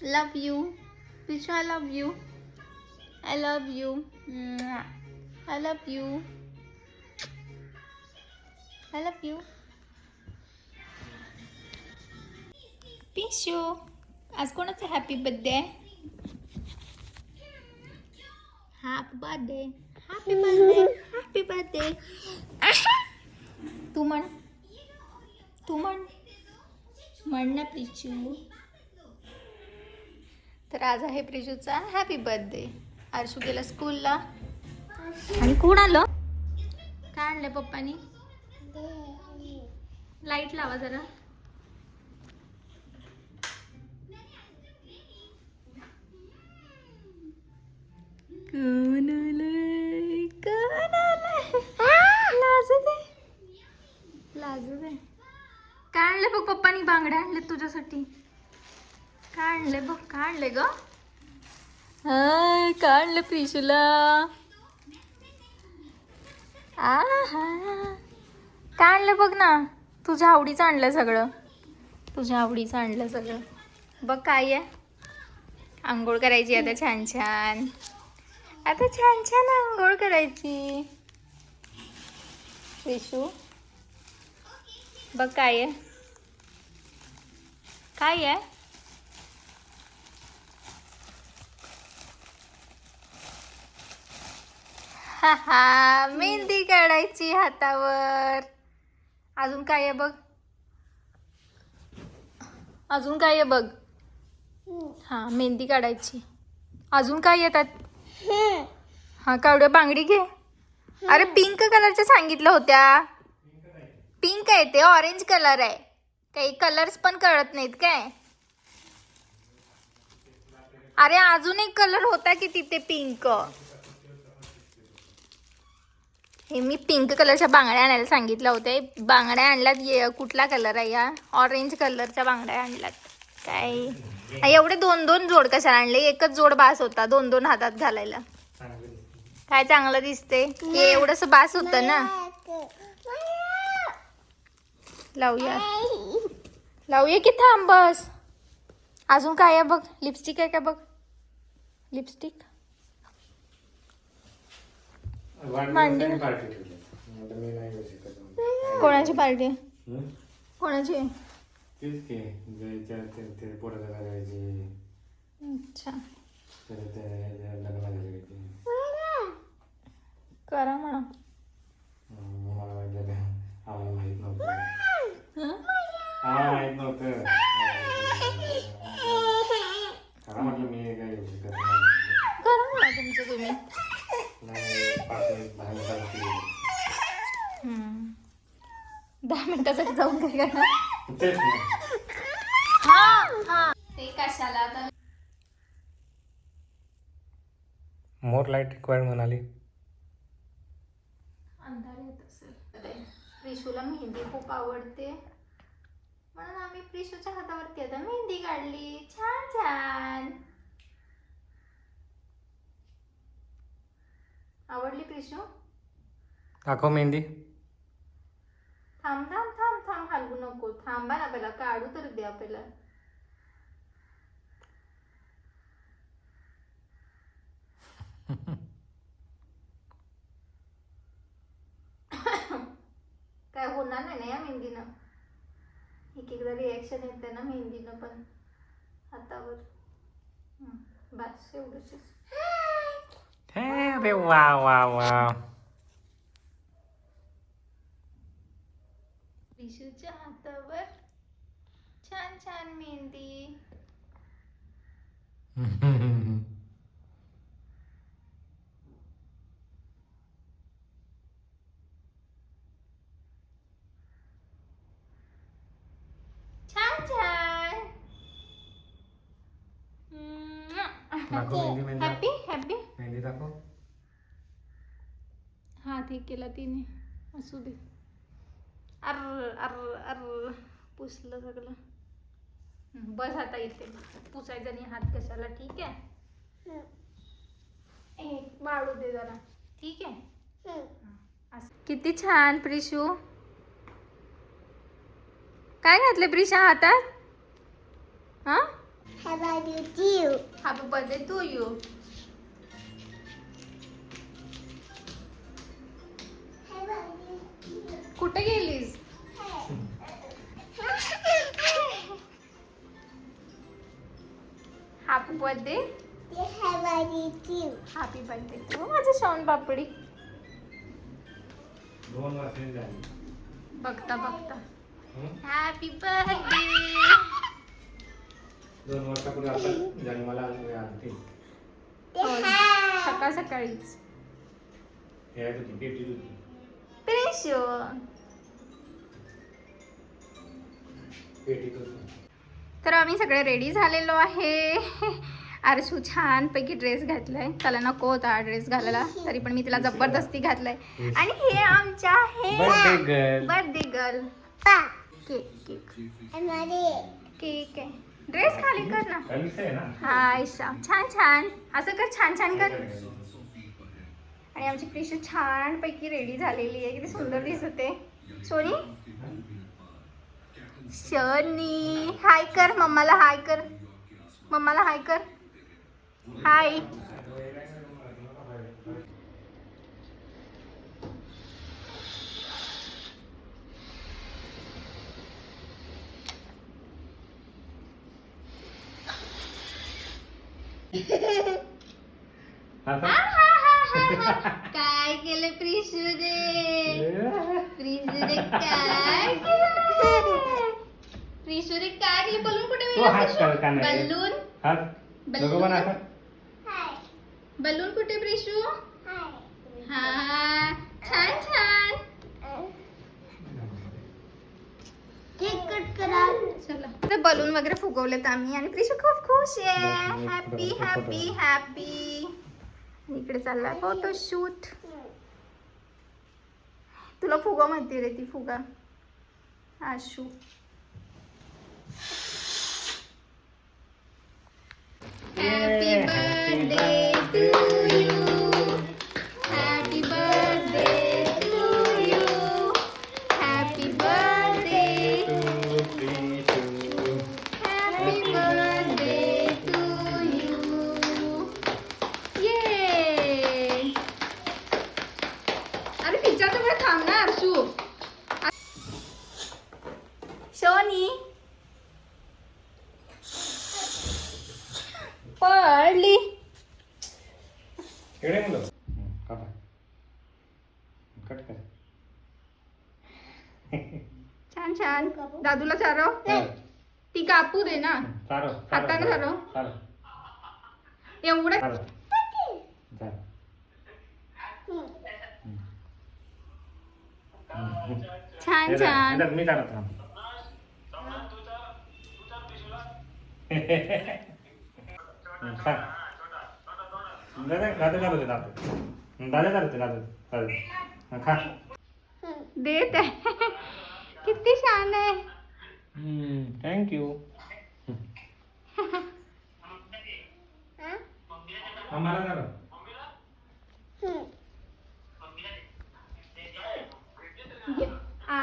Love you. Prishu, I love you. I love you. Mwah. I love you. I love you. Pishu, आज कोणाचा happy birthday आहे? Happy birthday, happy birthday, happy birthday. तू म्हण, तू म्हण, म्हण ना प्रिशू. तर आज आहे प्रिशूचा हॅपी बर्थडे. आरशू गेला स्कूलला. आणि कोण आलं? काय आणलं पप्पानी? लाईट लावा जरा. कोण आलंय? कोण आलंय? लाजू दे, लाजू दे. काय आणले बघ पप्पानी? बांगड्या आणले तुझ्यासाठी. काय आणले बघ? काय आणले ग? काय आणलं प्रिशूला? काय आणलं बघ ना. तुझ्या आवडीचं आणलं सगळं. तुझ्या आवडीचं आणलं सगळं. बघ काय आहे. आंघोळ करायची आता छान छान. आता छान छान आंघोळ करायची. प्रिशू बघ काय आहे. काय आहे? हा हा, मेहंदी काढायची हातावर. अजून काय आहे बघ? अजून काय आहे बघ? हा, मेहंदी काढायची. अजून काय येतात? हा, कावड्या बांगडी घे. अरे पिंक कलरच्या सांगितलं होत्या. पिंक आहे ते, ऑरेंज कलर आहे. काही कलर्स पण कळत नाहीत काय? अरे अजून एक कलर होता की तिथे पिंक. हे मी पिंक कलरच्या बांगड्या आणायला सांगितलं होते. बांगड्या आणल्यात. कुठला कलर आहे या? ऑरेंज कलरच्या बांगड्या आणल्यात. काय एवढे दोन दोन जोड कशाला आणले? एकच जोड बास होता दोन दोन हातात घालायला. काय चांगलं दिसते? हे एवढंस बास होतं ना. लावूया, लावूया की. थांब बस. अजून काय आहे बघ? लिपस्टिक आहे का बघ? लिपस्टिक. कोणाची पार्टी? कोणाची? अच्छा, करा म्हणा. करा म्हणा तुमचं तुम्ही. 10 मिनिटासाठी जाऊन काय करणार? हा हा, ते कशाला? मोर लाईट रिक्वायर्ड म्हणाली. अंधार येत असेल. प्रिशूला मेहंदी खूप आवडते म्हणून आम्ही प्रिशूच्या हातावरती आता मेहंदी काढली. छान छान. आवडली प्रिशू? दाखव मेहंदी. थांब थांब थांब थांब, हलवू नको. थांबा ना, पहिला काढू तर द्या पहिला. काय होणार नाही ना या मेहंदीनं. एक एकदा रिॲक्शन येते ना मेहंदीनं पण हातावर. बस एवढंच. अरे वा वा वा. प्रिशूच्या हातावर छान छान मेहंदी. छान छान. दाखव मेहंदी. Mehndi happy happy. मेहंदी दाखव. हात हे केला तिने. असू दे. अर्र अर्र अर्र, पुसलं सगळं. बस आता इथे. पुसायचा नाही हात कशाला. ठीक आहे. वाढू दे जरा. ठीक आहे. किती छान प्रिशू. काय घातले प्रिशा हातात? हा, हॅपी बर्थडे टू यू. कुठे गेलीस? Happy birthday. Happy birthday to माझं शॉन पापडी. 2 वर्षांची झाली. बघता बघता हं? Happy birthday. 2 वर्षापूर्वी आपण जन्माला आलते. सकाळ सकाळीच. यायत होती, पेटीत होती. प्रिशू. पेटीत होती. तर आम्ही सगळे रेडी झालेलो आहे. आरशू छानपैकी ड्रेस घातलाय. त्याला नको होता हा ड्रेस घालायला, तरी पण मी तिला जबरदस्ती घातलाय. आणि हे आमच्या आहे birthday girl. Birthday girl. Cake cake cake आहे. ड्रेस खाली कर ना. खालीच आहे ना. हाय श्याम. छान छान असं कर, छान छान कर. आणि आमची प्रिशू छानपैकी रेडी झालेली आहे. किती सुंदर दिसते. सोनी शनी हाय कर मम्माला. हाय कर मम्माला. हाय कर. हाय. आता काय केलं प्रिशूने? प्रिशूने काय केलं? प्रिशूने काय केलं? बलून कुठे तो हात कर का नाही? बलून हात दोघं पण आता. बलून कुठे प्रिशू? हा छान छान. केक कट करा. चला तर बलून वगैरे फुगवलेत आम्ही आणि प्रिशू खूप खुश आहे. Happy happy happy. इकडे चाललाय फोटोशूट. तुला फुगा माहिती रे, ती फुगा Ashu. Happy birthday to you. Happy birthday to you. Happy birthday. Happy birthday to you. ये. अरे पिझ्झा तर थांब ना आरशू. शोनी पडली. इकडे मुलं. कापा. कट कर. छान छान. दादूला चारव. ती कापू दे ना. चारो. हाताने चारव. चारो. एवढं चारो. चारो. छान छान. येतात, मी चालत राहतो. खा. दादा चालू दे. दादा चालू दे. दादा खा. देत आहे. किती छान आहे. थँक्यू. मला झालं. आ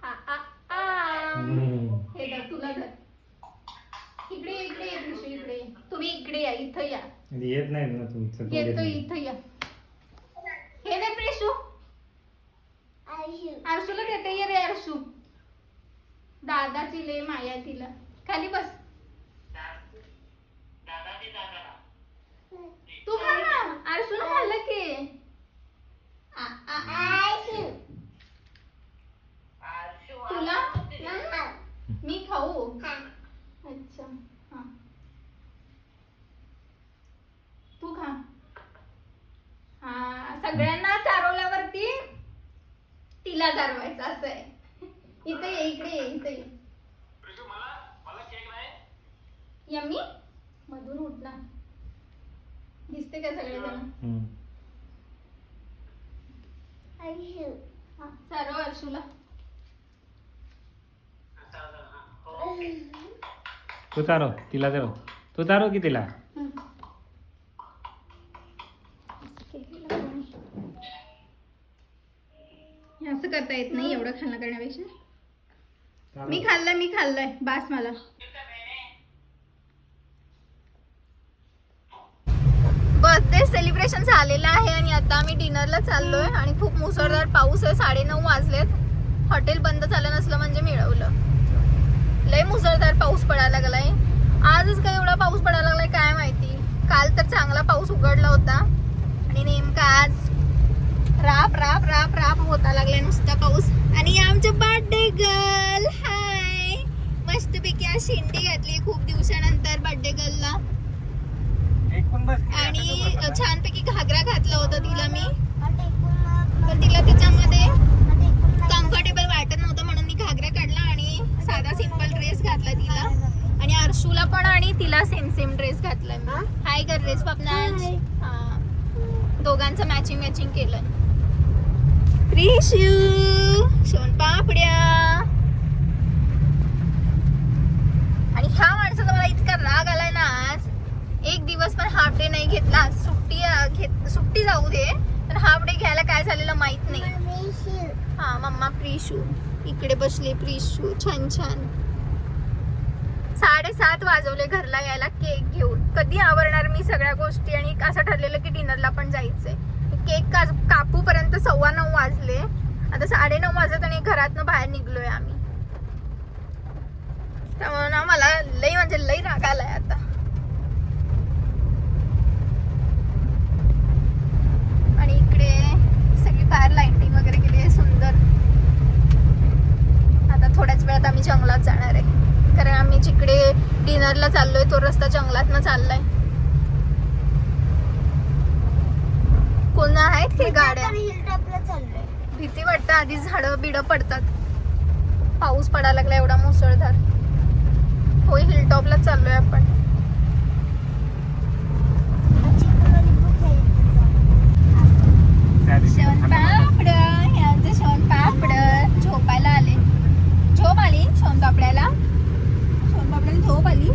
आ आ आ. हे धर, तुला धर. इकडे इकडे ये प्रिशू, इकडे. तुम्ही इकडे या, इथं या. येत नाही ना तुमचं. येतो इथं या. हे दे प्रिशू. आरशूला देते. ये रे आरशू. दादाची ले माया तिला. खाली बस. तू खा ना. आरशूला खाल्लं की. आ, आ, आ. तुला मी खाऊ. अच्छा हा. तू खा. हा सगळ्यांना चारवल्यावरती तिला चारवायचं असं आहे. इथे ये, इकडे ये, इथे ये. यम्मी मधून उठ ना. दिसते का सगळेजण? हा चारव अर्शूला. तू चारो. तिला चारो. तू चारो की तिला. असं करता येत नाही एवढं खाणं करण्यापेक्षा. मी खाल्लंय बास मला. म्हणजे सेलिब्रेशन झालेलं आहे आणि आता आम्ही डिनरला चाललोय आणि खूप मुसळधार पाऊस आहे. 9:30 वाजलेत. हॉटेल बंद झालं नसलं म्हणजे मिळवलं. लय मुसळधार पाऊस पडायला लागलाय. आजच काय एवढा पाऊस पडायला लागलाय काय माहिती. काल तर चांगला पाऊस उघडला होता आणि नेमका आज राप राप राप राप होता लागलाय नुसता पाऊस. आणि आमच्या बर्थडे गर्ल हाय मस्तपैकी आज शेंडी घातली खूप दिवसानंतर बर्थडे गर्लला. आणि छानपैकी घागरा घातला होता तिला मी, पण तिला त्याच्यामध्ये कम्फर्टेबल वाटत नव्हतं म्हणून मी घागरा काढला आणि साधा सिंपल ड्रेस घातला तिला. आणि अर्शूला पण आणि तिला सेम ड्रेस घातला मी. हाय कर ड्रेस स्वप्नांश. हा दोघांचं मॅचिंग केलं. प्रिशू सोनपापड्या. आणि ह्या माणसाचा मला इतका राग आलाय ना आज. एक दिवस पण हाफ डे नाही घेतला. सुट्टी जाऊ दे पण हाफ डे घ्यायला काय झालेलं माहित नाही. हा मम्मा प्रिशू इकडे बसले. प्रिशू छान 7:30 वाजवले घरला यायला केक घेऊन. कधी आवरणार मी सगळ्या गोष्टी. आणि असं ठरलेलं की डिनरला पण जायचंय. केक कापू पर्यंत 9:15 वाजले. आता 9:30 वाजत आणि घरातनं बाहेर निघलोय आम्ही. त्यामुळे ना मला लई राग आलाय आता. आणि इकडे सगळी बाहेर लाइटिंग वगैरे केली आहे सुंदर. आता थोड्याच वेळात आम्ही जंगलात जाणार आहे कारण आम्ही जिकडे डिनरला चाललोय तो रस्ता जंगलातनं चाललाय. कोण आहेत की गाड्या. भीती वाटतं आधी झाडं बिडं पडतात. पाऊस पडायला लागला एवढा मुसळधार. होय हिलटॉपला चाललोय आपण. शोनपापड यांचं शोनपापड झोपायला आले. झोप आली शोनपापड्याला झोप आली.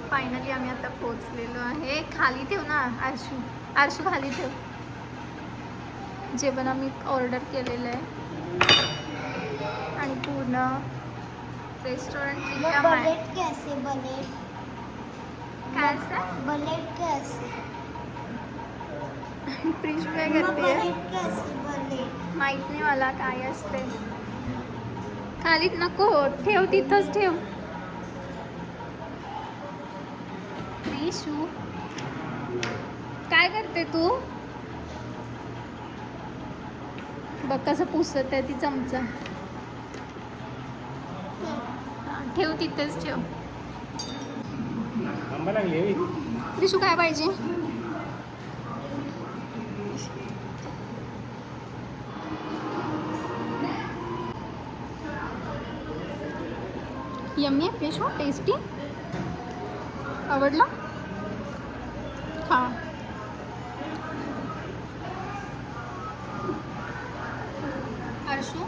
फायनली आम्ही आता पोहोचलेलो आहे. खाली ठेव ना आरशू खाली ठेव. जेवण आम्ही ऑर्डर केलेलं आहे आणि पूर्ण रेस्टॉरंट काय असतं प्रिशू काय करते माहित नाही मला काय असते. खालीच नको ठेव तिथंच ठेव. प्रिशू काय करते तू. बघ कसं पुसत आहे ती चमचा. ठेव तिथेच ठेव. प्रिशू काय पाहिजे. यम्मी आहे प्रिशू टेस्टी. आवडला. हा अर्शू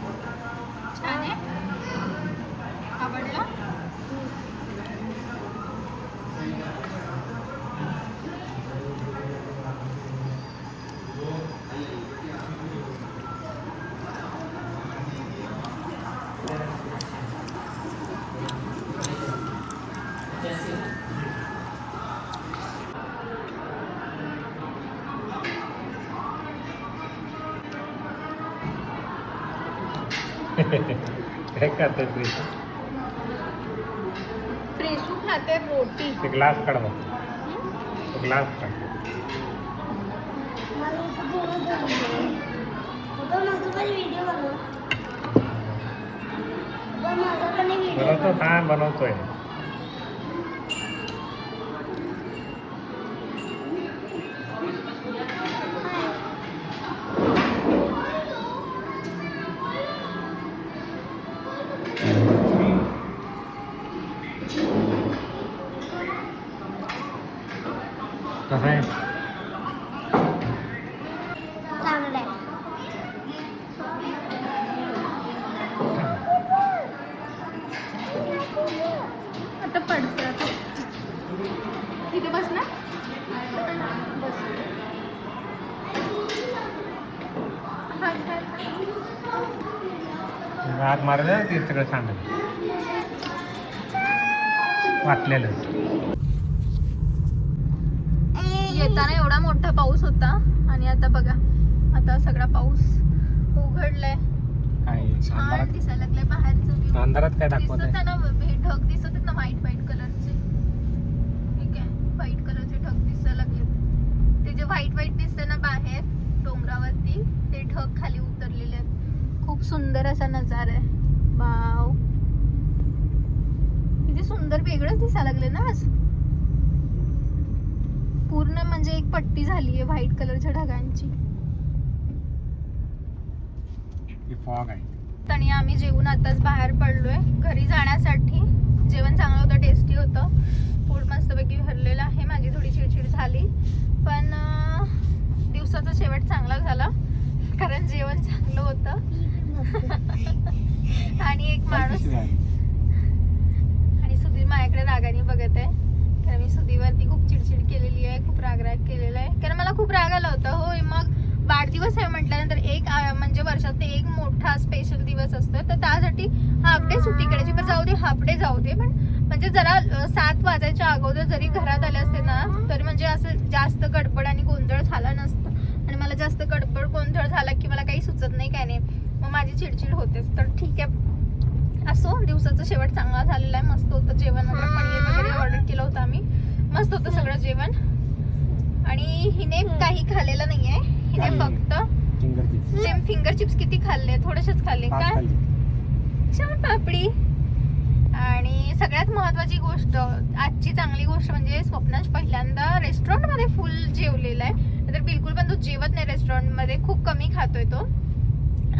छान आहे. आवडला. काय खाते प्रिशू. प्रिशू खाते रोटी. ते ग्लास काढ मग. ग्लास काढ. बनवतो हा बनवतोय. कसं आहे. आता पडतं आता. तिथे बस ना. बस. हात मारलं ते सगळं सांगत वाटलेलं. येताना एवढा मोठा पाऊस होता आणि आता बघा आता सगळा पाऊस उघडलाय. काय छान अंधारात दिसायला लागलाय बाहेरचं व्ह्यू. अंधारात काय दाखवत दिसत आहे? आहे ना हे ढग दिसत आहेत ना व्हाईट कलरचे. ठीक आहे व्हाईट कलरचे ढग दिसायला लागले. ते जे व्हाईट दिसते ना बाहेर डोंगरावरती ते ढग खाली उतरलेले आहेत. खूप सुंदर असा नजारा आहे. वाव किती सुंदर वेगळंच दिसायला लागले ना आज. पूर्ण म्हणजे एक पट्टी झाली आहे व्हाईट कलरच्या ढगांची. फॉग आहे. आणि आम्ही जेवून आताच बाहेर पडलोय घरी जाण्यासाठी. जेवण चांगलं होतं, टेस्टी होतं, पोट मस्तपैकी भरलेलं आहे. माझी थोडी चिडचिड झाली पण दिवसाचा शेवट चांगला झाला कारण जेवण चांगलं होतं. आणि एक माणूस आणि सुधीर माझ्याकडे रागाने बघत आहे कारण मी सुधीरवरती खूप चिडचिड केलेली आहे, खूप राग केलेला आहे कारण मला खूप राग आला होता. होय मग वाढदिवस आहे म्हटल्यानंतर एक म्हणजे वर्षात ते एक मोठा स्पेशल दिवस असतो तर त्यासाठी हाफ डे सुट्टी करायची. पण जाऊ दे हाफ डे जाऊ दे पण म्हणजे जरा 7 वाजायच्या अगोदर जरी घरात आले असते ना तरी म्हणजे असं जास्त गडबड आणि गोंधळ झाला नसतं. आणि मला जास्त गडबड गोंधळ झाला की मला काही सुचत नाही काय नाही मग माझी चिडचिड होतेच. तर ठीक आहे असो दिवसाचा शेवट चांगला झालेला आहे. मस्त होतं जेवण वगैरे, पनीर वगैरे ऑर्डर केलं होतं आम्ही. मस्त होतं सगळं जेवण. आणि हिने काही खाल्लेलं नाहीये. हिने फक्त फिंगर चिप्स किती खाल्ले? थोडेसेच खाल्ले काय छान पापडी. आणि सगळ्यात महत्वाची गोष्ट आजची चांगली गोष्ट म्हणजे स्वप्नांश पहिल्यांदा रेस्टॉरंट मध्ये फुल जेवलेला आहे. तर बिलकुल पण तो जेवत नाही रेस्टॉरंट मध्ये, खूप कमी खातोय तो.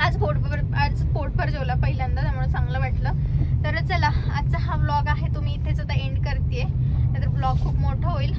आज पोटभर जेवला पहिल्यांदा त्यामुळे चांगलं वाटलं. तर चला आजचा हा व्लॉग आहे तो मी इथेच आता एंड करते. नाहीतर व्लॉग खूप मोठा होईल